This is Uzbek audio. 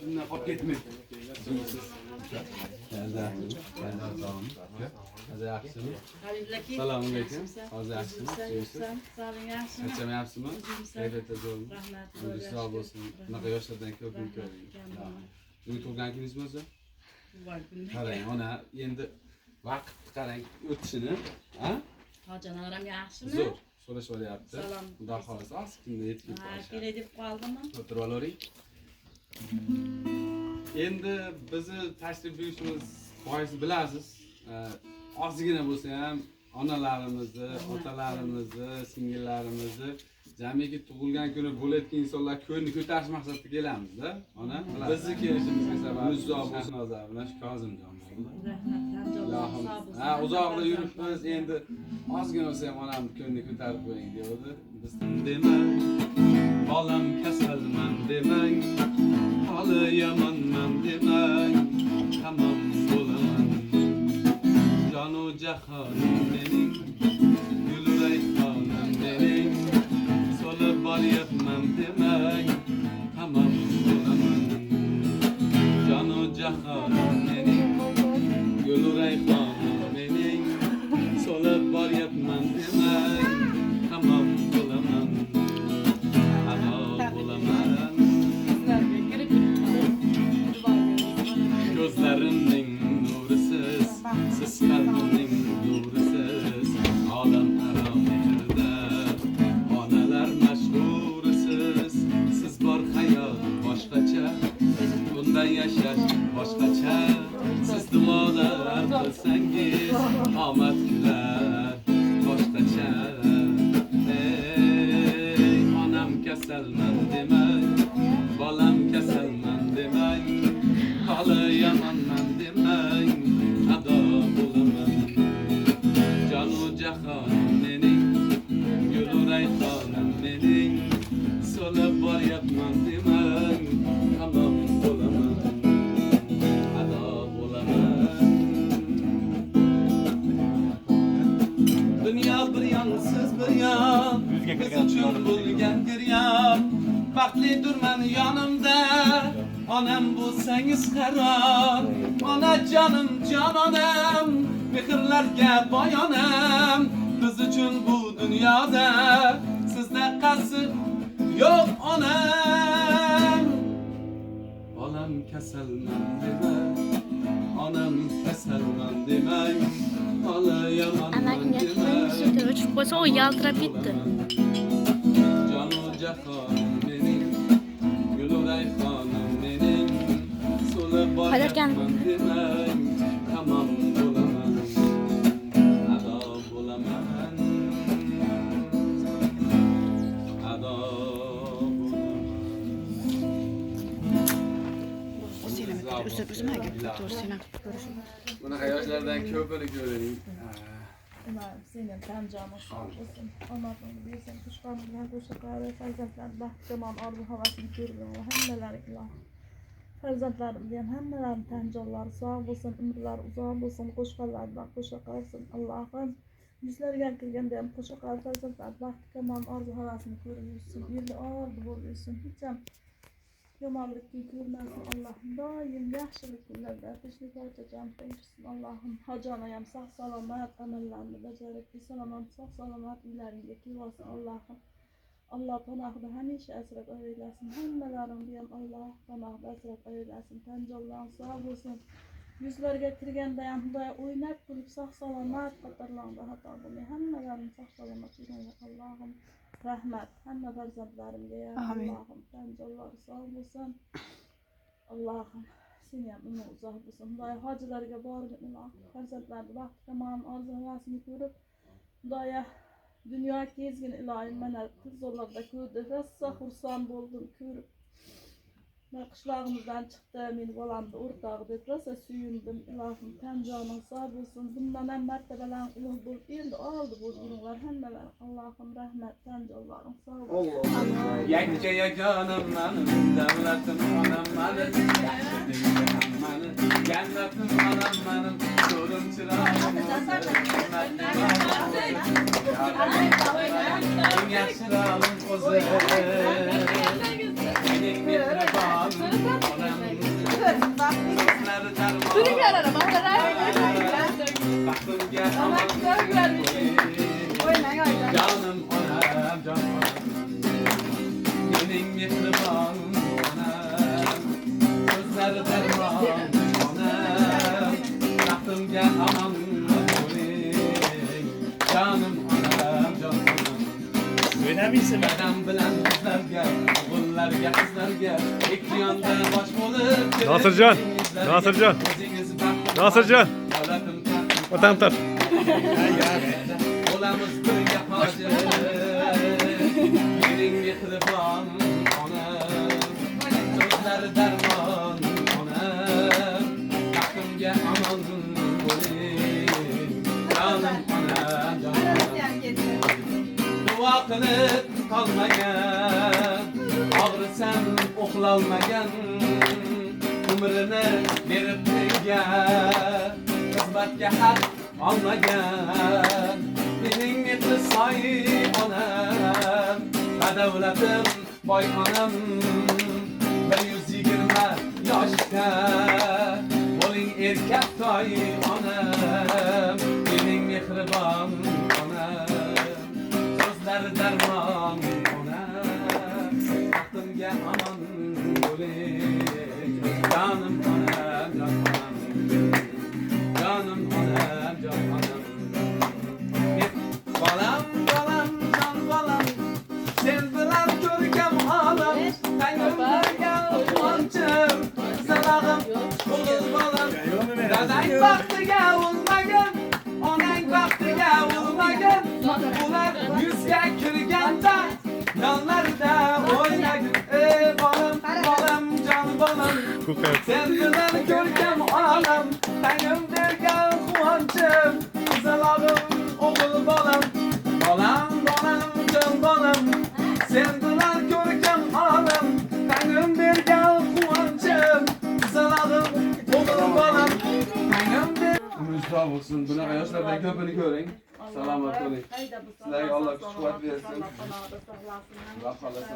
Bundan qolib ketmang. Hozir yaxshimi? Assalomu alaykum. Hozir yaxshimi? Qanchami yaxshimi? Kayfiyatda zo'rmi? Rahmat. Sog' bo'lsin. Bunaqa yoshlardan ko'p ko'ring. Bugun tug'ilgan kuningiz bo'lsa? Qarang, ona endi vaqt qarang o'tishini, ha? Hojonalar yaxshimi? Zo'r. So'rashyapti. Xudo xolisa, ozgina yetib ketdi. Kelay deb qoldimmi? O'tirib olavering. Endi bizni tashrif buyurishimiz boisi bilasiz. Ozgina bo'lsa ham onalarimizni, otalarimizni, singillarimizni jamiki tug'ilgan kuni bo'layotgan insonlar ko'nglini ko'tarish maqsadida kelamiz-da. Ona, bizni kelishimizga sabab Muzo bo'lsin hozir bilan Kozimjon bo'ldi. Rahmat. Ha, uzoqda yuribmiz, endi ozgina bo'lsa ham onamni ko'nglini ko'tarib qo'ying dedi. Biz demang, bolam kasalman demang, holi yomonman demang, tamom bo'laman. Jonu jahonim mening, gulray xonim mening, so'lib boryapman demang, tamom bo'laman. Jonu jahonim mening, gulray xonim mening, so'lib boryapman demang, tamom bo'laman. Gözlerimning nurisiz, siz qalbimning nurisiz, olam aro mehrda, onalar mashhurisiz, siz bor hayot boshqacha, bundan yashash boshqacha, siz duolar qilsangiz, omad kular boshqacha. Ey onam kasalman demang, bolam kasalman demang, holi yomonman demang, ado bo'laman. Jonu jahonim mening, gulray xonim mening, so'lib boryapman demang, tamom bo'laman, ado bo'laman. Dunyo bir yon, siz bir yon, biz uchun bo'lgan giryon, baxtlidirman yonimda, onam bo'lsangiz qaron, ona jonim jononam, mehrlarga boyonam, biz uchun bu dunyoda sizda qasi yo'q onam. Bolam kasalman demang, onam kasalman demang, holi yomonman demang. Uçup koysa o yaltırap gitti. Jonu jahonim mening, gulray xonim mening, so'lib boryapman demang, tamom bo'laman, ado bo'laman, ado bo'laman. Bunaqa yoshlardan ko'pini ko'ring. Umarım senin tancanın sağ olsun. Anlatmanı bilirsen kuşkanlıklar, kuşaklar ve farzatlar bahçeman arzu havasını görürüm. Hemmeler ilah. Farzatlarım diyen hemmelerin tancanları sağ olsun, ömürler uzak olsun, kuşkanlardan kuşakarsın. Allah'ım yüzlerine gelgen diyen kuşaklar, farzatlar bahçeman arzu havasını görürürsün. Yerli ağırdı oluyorsun. Hiçem yomanlık görmezsin Allah'ım. Daim yaxşılık günlerde ateşlik açacağım değilsin Allah'ım. Hacanayam sağ salamat amellerini becerip bir salamat sağ salamat ilerindeki varsın Allah'ım. Allah panahda hemişe esret eylesin. Hemmelerin diyen Allah panahda esret eylesin. Tencallahın sağ olsun. Yüzler getirgen dayan hudaya oynayıp durup sağ salamat katarlarında hata bulmayı. Hemmelerin sağ salamat ilerinde Allah'ım. Rahmet, hemme farzatlarımga ya Allah'ım, tencallar sağ olsun. Allah'ım, sen yanına uzak olsun. Hudaya hacılarga borgin ilah, farzatlarni vaqti tamam arzu havasini ko'rib, Hudaya dünya kezgin ilahim mana qizlarlarda ko'rdi, rosa xursand bo'ldim ko'rib. Qishlog'imizdan chiqdi, meni bolamni o'rtog'i deb rosa suyundim ilohim, tanjoning sog' bo'lsin. Bundan ham martabalar ulug' bo'lib, endi oldi bo'lgunlar hammalar. Allohim rahmat, tanjonlaring sog' bo'lsin. Yakka yagonim menim, davlatim onam menim, jannatim onam menim, ko'rim chirog'im eng yaxshirog'im o'zi. Mening mehribon onam Sürüklere baklara. Baxtimga Ona aman güzel vermiş. Oynayın oynayın. Canım onam, can onam. Mening mehribon onam. Ko'zlari darmon onam. Baxtimga aman bo'ling. Canım onam, can onam. O'ynaymaysan. Dadam bilan qizlarga, o'g'illarga, qizlarga ikki yonda bosh bo'lib. Nosirjon, Nosirjon. O'zingiz baxtli Nosirjon. Holatim taxt. Otam tar. Olamiz birga hojat. Mening mehribon onam. So'zlari darmon onam. Baxtimga aman bo'ling. Jonim onam, jonim onam. Duo qilib qolmagan, og'risam uxlolmagan, umrini berib menga, xizmatga haq olmagan, mening mehri soyi onam, badavlatim boy onam, 120 yoshda, bo'ling erkak toy onam, mening mehribon onam. So'zlari darmon onam, baxtimga aman bo'ling. Jonim onam, jon onam. Jonim onam, jon onam. Bolam, bolam, jon bolam. Sen bilan ko'rkam olam. Tangrim bergan quvonchim. Salog'im, o'g'il bolam. Dadang baxtiga o'lmagan, onang baxtiga o'lmagan. Ular yuzga kirganda yonlarida o'ynagin. Ey bolam, bolam, jon bolam. Sen bilan ko'rkam olam, tangrim bergan quvonchim. Qizalog'im, o'g'il bolam. Bolam, bolam, jon bolam. Sen bilan ko'rkam olam, tangrim bergan quvonchim. Qizalog'im, o'g'il bolam. Tangrim bergan Umrlar bo'lsin. Bunaqa yoshlardan ko'pini ko'ring. Salomat bo'ling. Sizlarga Alloh kuch quvvat bersin. Allah sağlasın. Alloh xohlasa